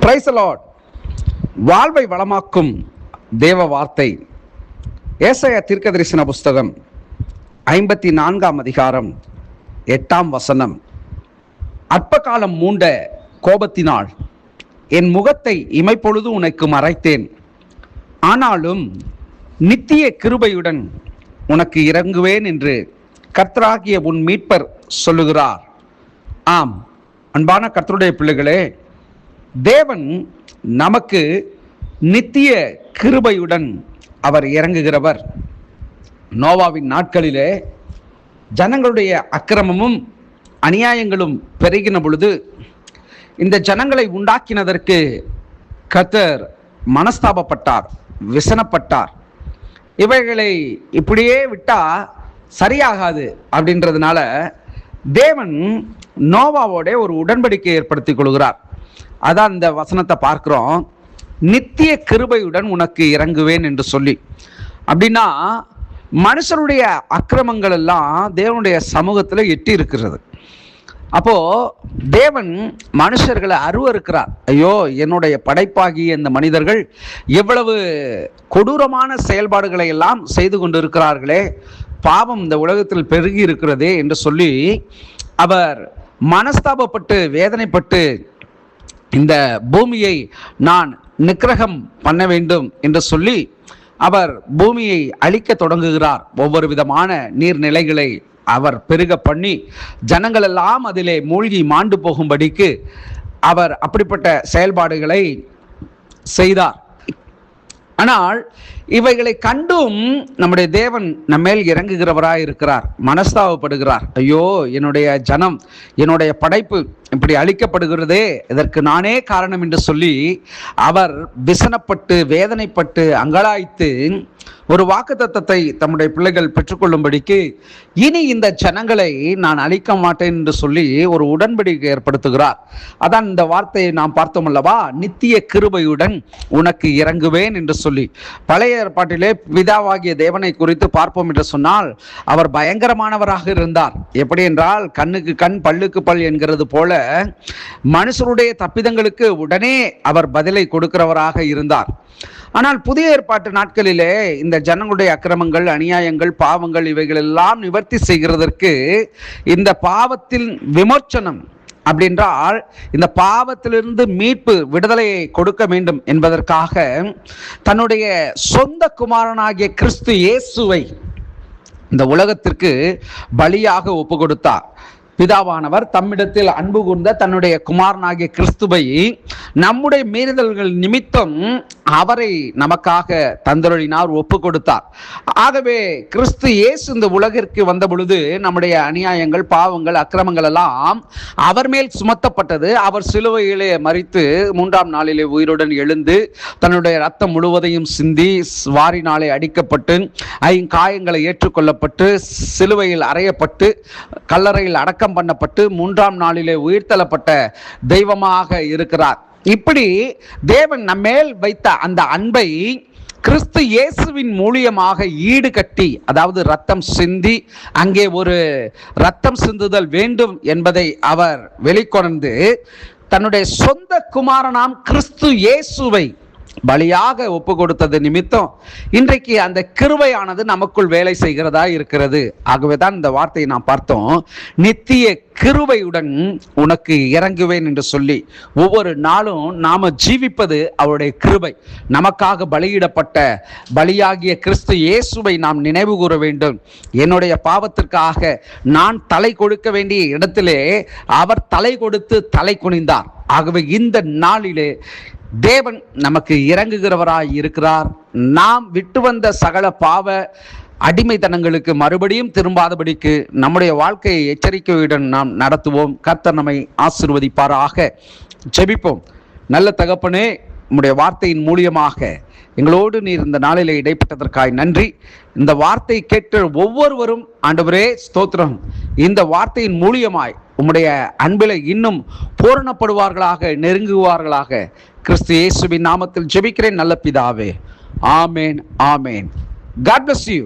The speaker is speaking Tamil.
Praise the Lord. வாழ்வை வளமாக்கும் தேவ வார்த்தை. ஏசாயா தீர்க்கதரிசன புஸ்தகம் 54ஆம் அதிகாரம் 8ஆம் வசனம். அற்ப காலம் மூண்ட கோபத்தினால் என் முகத்தை இமைப்பொழுது உனக்கு மறைத்தேன், ஆனாலும் நித்திய கிருபையுடன் உனக்கு இறங்குவேன் என்று கர்த்தராகிய உன் மீட்பர் சொல்லுகிறார். ஆம், அன்பான கர்த்தருடைய பிள்ளைகளே, தேவன் நமக்கு நித்திய கிருபையுடன் அவர் இறங்குகிறவர். நோவாவின் நாட்களிலே ஜனங்களுடைய அக்கிரமமும் அநியாயங்களும் பெருகின பொழுது இந்த ஜனங்களை உண்டாக்கினதற்கு கர்த்தர் மனஸ்தாபப்பட்டார், விசனப்பட்டார். இவைகளை இப்படியே விட்டா சரியாகாது அப்படின்றதுனால தேவன் நோவாவோட ஒரு உடன்படிக்கை ஏற்படுத்தி கொள்கிறார். அதான் இந்த வசனத்தை பார்க்கிறோம், நித்திய கிருபையுடன் உனக்கு இறங்குவேன் என்று சொல்லி. அப்படின்னா மனுஷருடைய அக்கிரமங்கள் எல்லாம் தேவனுடைய சமூகத்தில் எட்டி இருக்கிறது. அப்போ தேவன் மனுஷர்களை அருவருக்கிறார். ஐயோ, என்னுடைய படைப்பாகிய இந்த மனிதர்கள் எவ்வளவு கொடூரமான செயல்பாடுகளை எல்லாம் செய்து கொண்டு இருக்கிறார்களே, பாவம் இந்த உலகத்தில் பெருகி இருக்கிறதே என்று சொல்லி அவர் மனஸ்தாபப்பட்டு வேதனைப்பட்டு இந்த பூமியை நான் நிக்கிரகம் பண்ண வேண்டும் என்று சொல்லி அவர் பூமியை அழிக்க தொடங்குகிறார். ஒவ்வொரு விதமான நீர்நிலைகளை அவர் பெருக பண்ணி ஜனங்கள் எல்லாம் அதிலே மூழ்கி மாண்டு போகும்படிக்கு அவர் அப்படிப்பட்ட செயல்பாடுகளை செய்தார். ஆனால் இவைகளை கண்டும் நம்முடைய தேவன் நம்மேல் இறங்குகிறவராய் இருக்கிறார், மனஸ்தாபப்படுகிறார். ஐயோ, என்னுடைய ஜனம், என்னுடைய படைப்பு இப்படி அழிக்கப்படுகிறதே, இதற்கு நானே காரணம் என்று சொல்லி அவர் விசனப்பட்டு வேதனைப்பட்டு அங்கலாய்த்து ஒரு வாக்குத்தத்தத்தை தம்முடைய பிள்ளைகள் பெற்றுக்கொள்ளும்படிக்கு இனி இந்த ஜனங்களை நான் அழிக்க மாட்டேன் என்று சொல்லி ஒரு உடன்படிக்கை ஏற்படுத்துகிறார். அதான் இந்த வார்த்தையை நாம் பார்த்தோம் அல்லவா, நித்திய கிருபையுடன் உனக்கு இறங்குவேன் என்று சொல்லி. பழைய ஏற்பாட்டிலே பிதாவாகிய தேவனை குறித்து பார்ப்போம் என்று சொன்னால் அவர் பயங்கரமானவராக இருந்தார். எப்படி என்றால் கண்ணுக்கு கண் பல்லுக்கு பல் என்கிறது போல மனுஷருடைய தப்பிதங்களுக்கு உடனே அவர் பதிலை கொடுக்கிறவராக இருந்தார். ஆனால் புதிய ஏற்பாட்டு நாட்களிலே இந்த ஜனங்களுடைய அக்கிரமங்கள் அநியாயங்கள் பாவங்கள் இவைகள் எல்லாம் நிவர்த்தி செய்கிறதற்கு இந்த பாவத்தில் விமோச்சனம் அப்படின்றால் இந்த பாவத்திலிருந்து மீட்பு விடுதலையை கொடுக்க வேண்டும் என்பதற்காக தன்னுடைய சொந்த குமாரனாகிய கிறிஸ்து இயேசுவை இந்த உலகத்திற்கு பலியாக ஒப்பு கொடுத்தார். பிதாவானவர் தம்மிடத்தில் அன்பு கூர்ந்த தன்னுடைய குமாரனாகிய கிறிஸ்துவை நம்முடைய மீறுதல்கள் நிமித்தம் அவரை நமக்காக தந்தருளினார், ஒப்பு கொடுத்தார். ஆகவே கிறிஸ்து இயேசு இந்த உலகிற்கு வந்த பொழுது நம்முடைய அநியாயங்கள் பாவங்கள் அக்கிரமங்கள் எல்லாம் அவர் மேல் சுமத்தப்பட்டது. அவர் சிலுவையிலே மரித்து 3ஆம் நாளிலே உயிருடன் எழுந்து தன்னுடைய ரத்தம் முழுவதையும் சிந்தி வாரினாலே அடிக்கப்பட்டு காயங்களை ஏற்றுக்கொள்ளப்பட்டு சிலுவையில் அறையப்பட்டு கல்லறையில் அடக்க பண்ணப்பட்டு 3ஆம் நாளிலே உயிர்த்தெழப்பட்ட தெய்வமாக இருக்கிறார். இப்படி தேவன் நம்மேல் வைத்த அந்த அன்பை கிறிஸ்து இயேசுவின் மூலியமாக ஈடு கட்டி, அதாவது ரத்தம் சிந்தி, அங்கே ஒரு ரத்தம் சிந்துதல் வேண்டும் என்பதை அவர் வெளிக்கொணர்ந்து தன்னுடைய சொந்த குமாரனாம் கிறிஸ்து இயேசுவை பலியாக ஒப்பு கொடுத்தது நிமித்தம் இன்றைக்கு அந்த கிருபையானது நமக்குள் வேலை செய்கிறதா இருக்கிறது. ஆகவே தான் இந்த வார்த்தையை நாம் பார்த்தோம், நித்திய கிருபையுடன் உனக்கு இறங்குவேன் என்று சொல்லி. ஒவ்வொரு நாளும் நாம ஜீவிப்பது அவருடைய கிருபை. நமக்காக பலியிடப்பட்ட பலியாகிய கிறிஸ்து இயேசுவை நாம் நினைவு கூற வேண்டும். என்னுடைய பாவத்திற்காக நான் தலை கொடுக்க வேண்டிய இடத்திலே அவர் தலை கொடுத்து தலை குனிந்தார். ஆகவே இந்த நாளிலே தேவன் நமக்கு இறங்குகிறவராய் இருக்கிறார். நாம் விட்டு வந்த சகல பாவ அடிமைத்தனங்களுக்கு மறுபடியும் திரும்பாதபடிக்கு நம்முடைய வாழ்க்கையை எச்சரிக்கையுடன் நாம் நடத்துவோம். கர்த்தர் நம்மை ஆசீர்வதிப்பாராக. ஜெபிப்போம். நல்ல தகப்பனே, உம்முடைய வார்த்தையின் மூலியமாக எங்களோடு நீர் இந்த நாளிலே இடைப்பட்டதற்காய் நன்றி. இந்த வார்த்தை கேட்ட ஒவ்வொருவரும் ஆண்டவரே ஸ்தோத்திரம், இந்த வார்த்தையின் மூலியமாய் உம்முடைய அன்பிலே இன்னும் பூரணப்படுவார்களாக, நெருங்குவார்களாக. கிறிஸ்து இயேசுவின் நாமத்தில் ஜெபிக்கிறேன் நல்ல பிதாவே. ஆமேன், ஆமேன். God bless you.